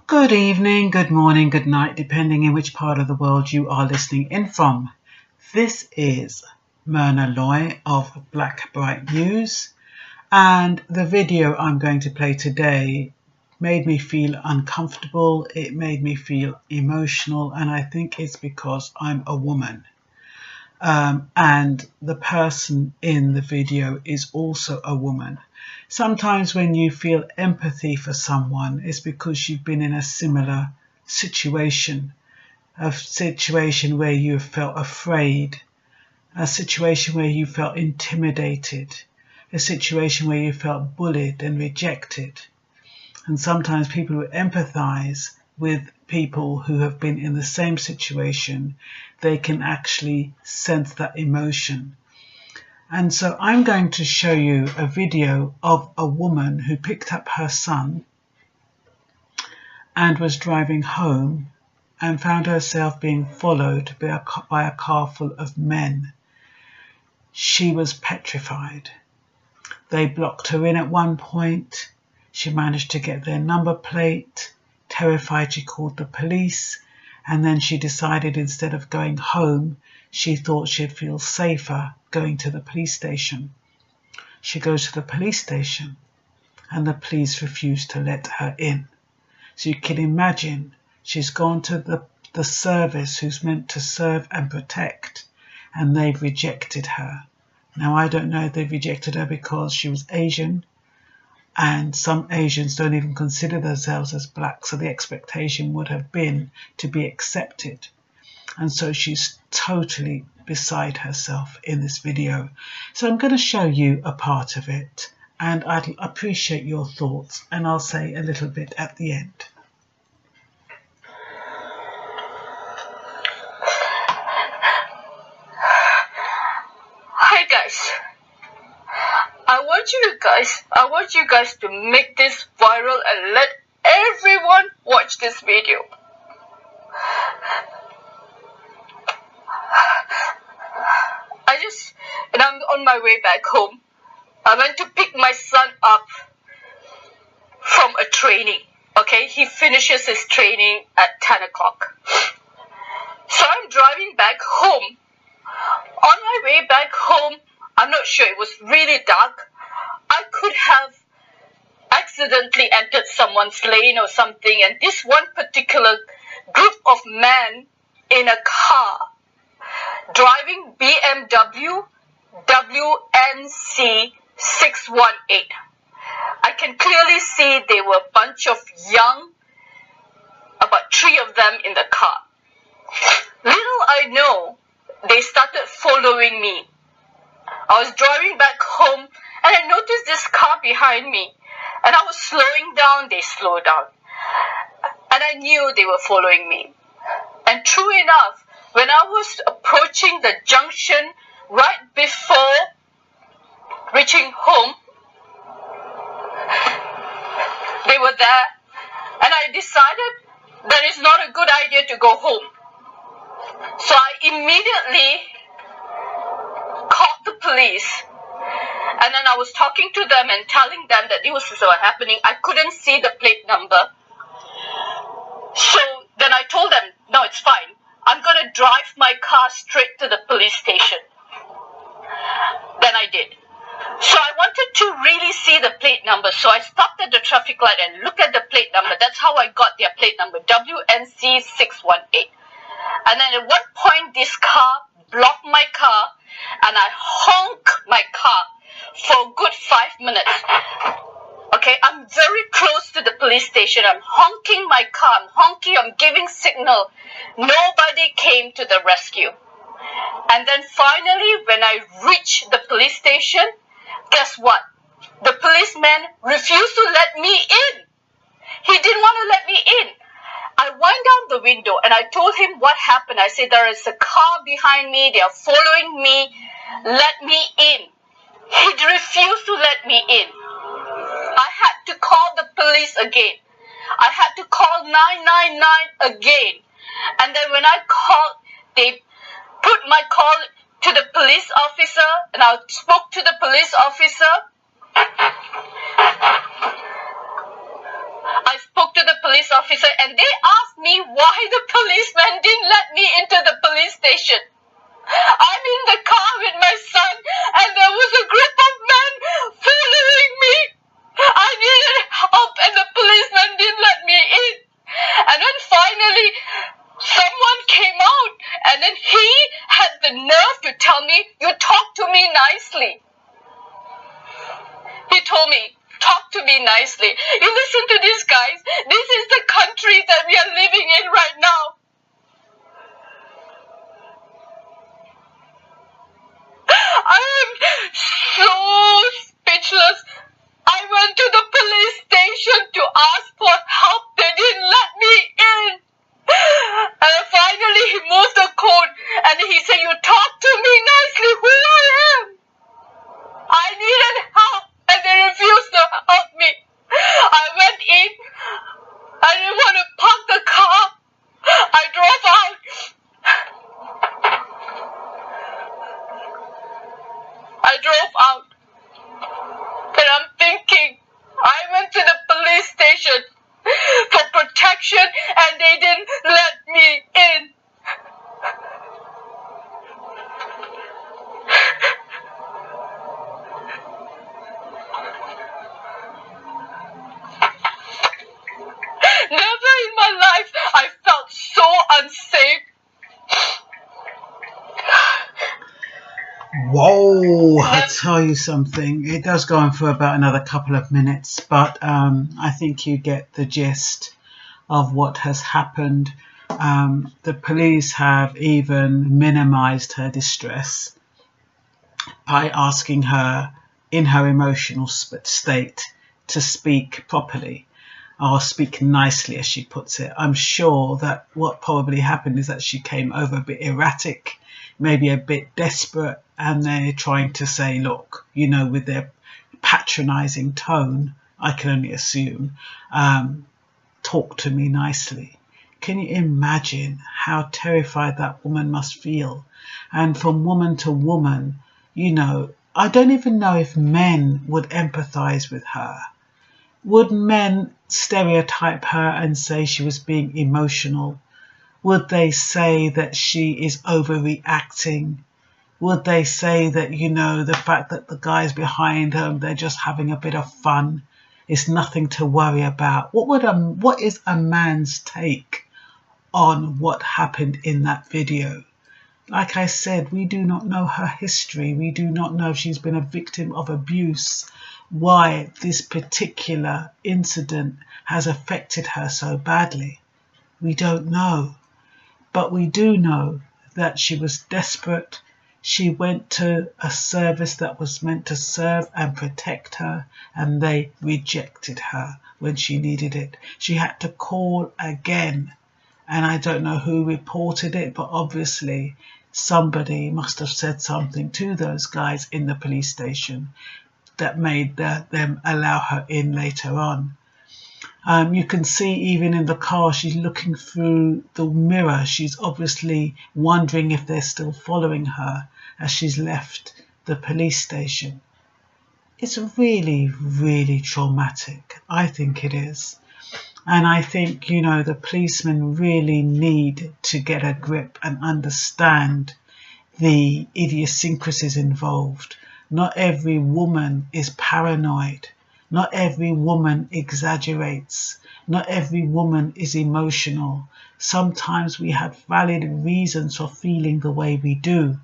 Good evening, good morning, good night, depending in which part of the world you are listening in from. This is Myrna Loy of Blackbright News, and the video I'm going to play today made me feel uncomfortable, it made me feel emotional, and I think it's because I'm a woman. And the person in the video is also a woman. Sometimes when you feel empathy for someone, it's because you've been in a similar situation, a situation where you felt afraid, a situation where you felt intimidated, a situation where you felt bullied and rejected. And sometimes people who empathize with people who have been in the same situation, they can actually sense that emotion. And so I'm going to show you a video of a woman who picked up her son and was driving home and found herself being followed by a car full of men. She was petrified. They blocked her in at one point. She managed to get their number plate. Terrified, she called the police, and then she decided instead of going home, she thought she'd feel safer going to the police station. She goes to the police station and the police refuse to let her in. So you can imagine she's gone to the service who's meant to serve and protect, and they've rejected her. Now, I don't know if they've rejected her because she was Asian, and some Asians don't even consider themselves as black, so the expectation would have been to be accepted. And so she's totally beside herself in this video. So I'm going to show you a part of it, and I'd appreciate your thoughts, and I'll say a little bit at the end. Hi guys. I want you guys to make this viral and let everyone watch this video. And I'm on my way back home. I went to pick my son up from a training. Okay, he finishes his training at 10 o'clock. So I'm driving back home. On my way back home, I'm not sure, it was really dark. I could have accidentally entered someone's lane or something, and this one particular group of men in a car driving BMW WNC 618. I can clearly see they were a bunch of young, about 3 of them in the car. Little I know, they started following me. I was driving back home and I noticed this car behind me, and I was slowing down, they slowed down, and I knew they were following me. And true enough, when I was approaching the junction right before reaching home, they were there, and I decided that it's not a good idea to go home. So I immediately called the police, and then I was talking to them and telling them that this was happening. I couldn't see the plate number. So then I told them, no, it's fine. I'm going to drive my car straight to the police station. Then I did. So I wanted to really see the plate number. So I stopped at the traffic light and looked at the plate number. That's how I got their plate number, WNC 618. And then at one point, this car blocked my car, and I honked my car for a good 5 minutes. Okay, I'm very close to the police station. I'm honking my car. I'm giving signal. Nobody came to the rescue. And then finally, when I reached the police station, guess what? The policeman refused to let me in. He didn't want to let me in. I went down the window and I told him what happened. I said, there is a car behind me. They are following me. Let me in. He refused to let me in. I had to call the police again. I had to call 999 again. And then when I called, they put my call to the police officer, and I spoke to the police officer. I spoke to the police officer and they asked me why the policeman didn't let me into the police station. I'm in the car with my son and there was a group of men following me. I needed help and the policeman didn't let me in. And then finally someone came out and then he had the nerve to tell me, you talk to me nicely. He told me, talk to me nicely. You listen to this, guys. This is the country that we are living in right now. I am so speechless. I went to the police station to ask for help. They didn't let me in. And finally he moved the code and he said, you talk to me nicely who I am. I needed help and they refused to help me. I went in. I didn't want to park the car. I drove out. I drove out. And I'm thinking, I went to the police station for protection and they didn't let me in. Never in my life I felt so unsafe. Whoa, I tell you something. It does go on for about another couple of minutes, but I think you get the gist of what has happened. The police have even minimized her distress by asking her in her emotional state to speak properly or speak nicely, as she puts it. I'm sure that what probably happened is that she came over a bit erratic, maybe a bit desperate, and they're trying to say, look, you know, with their patronizing tone, I can only assume, talk to me nicely. Can you imagine how terrified that woman must feel? And from woman to woman, you know, I don't even know if men would empathize with her. Would men stereotype her and say she was being emotional? Would they say that she is overreacting? Would they say that, you know, the fact that the guys behind her, they're just having a bit of fun, it's nothing to worry about? What is a man's take on what happened in that video? Like I said, we do not know her history. We do not know if she's been a victim of abuse, why this particular incident has affected her so badly. We don't know. But we do know that she was desperate. She went to a service that was meant to serve and protect her, and they rejected her when she needed it. She had to call again. And I don't know who reported it, but obviously somebody must have said something to those guys in the police station that made them allow her in later on. You can see even in the car, she's looking through the mirror. She's obviously wondering if they're still following her as she's left the police station. It's really, really traumatic. I think it is. And I think, you know, the policemen really need to get a grip and understand the idiosyncrasies involved. Not every woman is paranoid. Not every woman exaggerates. Not every woman is emotional. Sometimes we have valid reasons for feeling the way we do.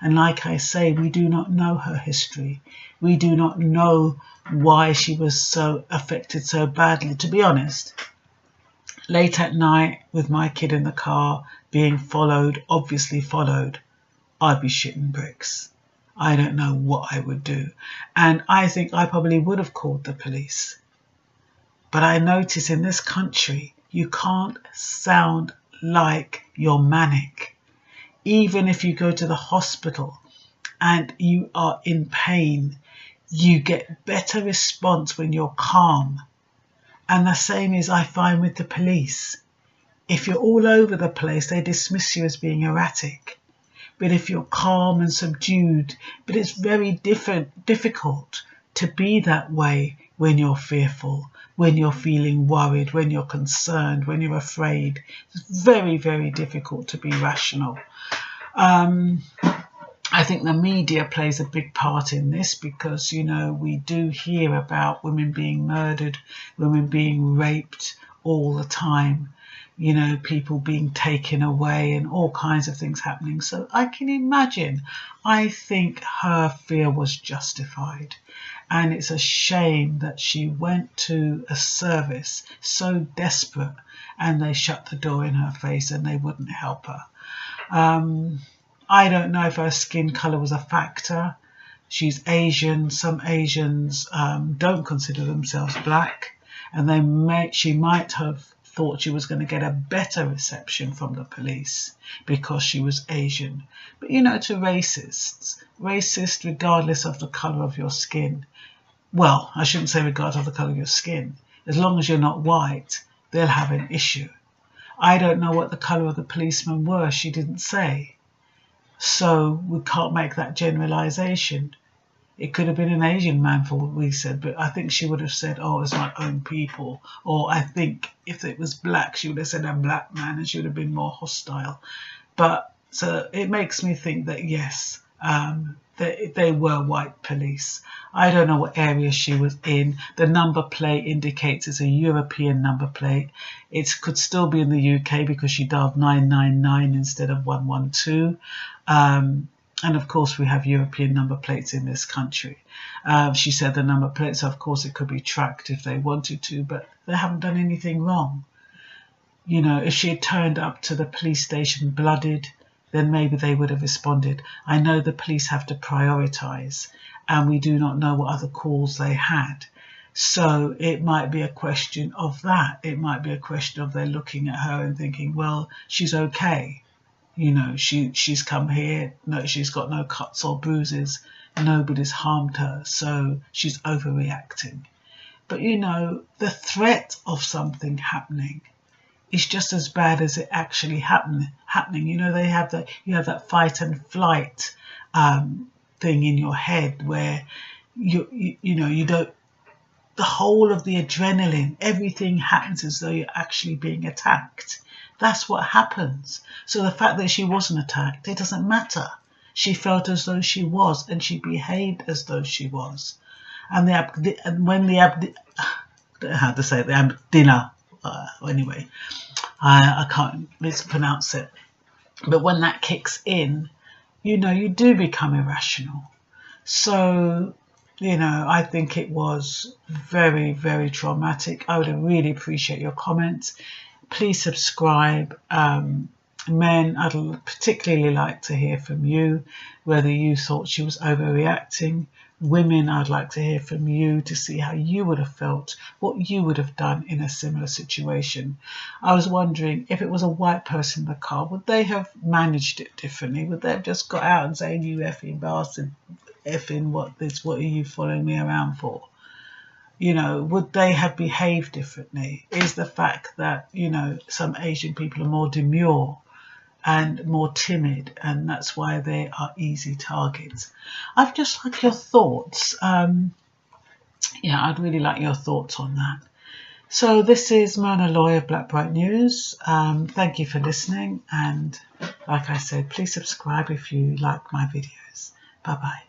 And like I say, we do not know her history. We do not know why she was so affected so badly. To be honest, late at night with my kid in the car, being followed, obviously followed, I'd be shitting bricks. I don't know what I would do. And I think I probably would have called the police. But I notice in this country, you can't sound like you're manic. Even if you go to the hospital and you are in pain, you get better response when you're calm. And the same is I find with the police. If you're all over the place, they dismiss you as being erratic. But if you're calm and subdued, but it's very difficult to be that way when you're fearful, when you're feeling worried, when you're concerned, when you're afraid. It's very, very difficult to be rational. I think the media plays a big part in this because, you know, we do hear about women being murdered, women being raped all the time, you know, people being taken away and all kinds of things happening. So I can imagine, I think her fear was justified. And it's a shame that she went to a service so desperate and they shut the door in her face and they wouldn't help her. I don't know if her skin colour was a factor. She's Asian. Some Asians don't consider themselves black, and she might have thought she was going to get a better reception from the police because she was Asian. But you know, to racists regardless of the colour of your skin, well, I shouldn't say regardless of the colour of your skin, as long as you're not white, they'll have an issue. I don't know what the colour of the policemen were, she didn't say. So we can't make that generalisation. It could have been an Asian man for what we said, but I think she would have said, oh, it's my own people. Or I think if it was black, she would have said a black man and she would have been more hostile. But so it makes me think that, yes, they were white police. I don't know what area she was in. The number plate indicates it's a European number plate. It could still be in the UK because she dialed 999 instead of 112. And of course, we have European number plates in this country. She said the number plates, of course, it could be tracked if they wanted to, but they haven't done anything wrong. You know, if she had turned up to the police station blooded, then maybe they would have responded. I know the police have to prioritise, and we do not know what other calls they had. So it might be a question of that. It might be a question of they're looking at her and thinking, well, she's okay. You know, she's come here. No, she's got no cuts or bruises. Nobody's harmed her, so she's overreacting. But you know, the threat of something happening is just as bad as it actually happening. You know, you have that fight and flight thing in your head where you know, you don't. The whole of the adrenaline, everything happens as though you're actually being attacked. That's what happens. So the fact that she wasn't attacked, it doesn't matter. She felt as though she was, and she behaved as though she was. And the abdina, anyway, I can't mispronounce it. But when that kicks in, you know, you do become irrational. So, you know, I think it was very, very traumatic. I would really appreciate your comments. Please subscribe. Men, I'd particularly like to hear from you, whether you thought she was overreacting. Women, I'd like to hear from you to see how you would have felt, what you would have done in a similar situation. I was wondering, if it was a white person in the car, would they have managed it differently? Would they have just got out and said, you effing bastard, effing what are you following me around for? You know, would they have behaved differently? Is the fact that, you know, some Asian people are more demure and more timid, and that's why they are easy targets. I'd just like your thoughts. Yeah, I'd really like your thoughts on that. So this is Mona Loy of Blackbright News. Thank you for listening, and like I said, please subscribe if you like my videos. Bye-bye.